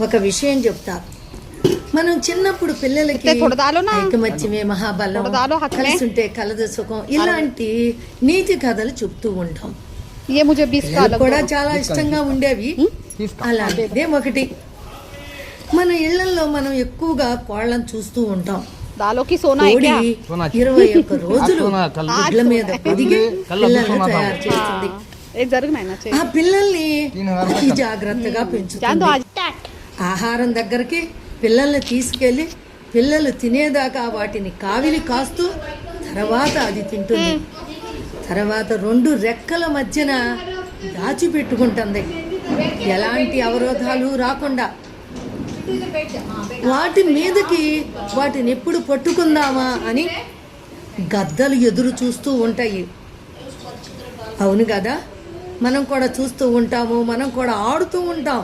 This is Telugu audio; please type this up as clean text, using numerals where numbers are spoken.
ఒక విషయం చెప్తా. మనం చిన్నప్పుడు పిల్లలకి ఐకమత్యమే మహాబలం, కలిసి ఉంటే కలదు సుఖం, ఇలాంటి నీతి కథలు చెప్తూ ఉంటాం. కూడా చాలా ఇష్టంగా ఉండేవి. అలాంటిదే ఒకటి, మన ఇళ్లలో మనం ఎక్కువగా కోళ్ళను చూస్తూ ఉంటాం. 21 రోజులు ఇళ్ల మీద పొదిగి పిల్లల్ని తయారు చేస్తుంది. ఆ పిల్లల్ని అతి జాగ్రత్తగా పెంచుతుంది. ఆహారం దగ్గరికి పిల్లల్ని తీసుకెళ్లి పిల్లలు తినేదాకా వాటిని కావిలి కాస్తూ తర్వాత అది తింటుంది. తర్వాత 2 రెక్కల మధ్యన దాచిపెట్టుకుంటుంది, ఎలాంటి అవరోధాలు రాకుండా. వాటి మీదకి వాటిని ఎప్పుడు పట్టుకుందామా అని గద్దలు ఎదురు చూస్తూ ఉంటాయి. అవును కదా, మనం కూడా చూస్తూ ఉంటాము, మనం కూడా ఆడుతూ ఉంటాం.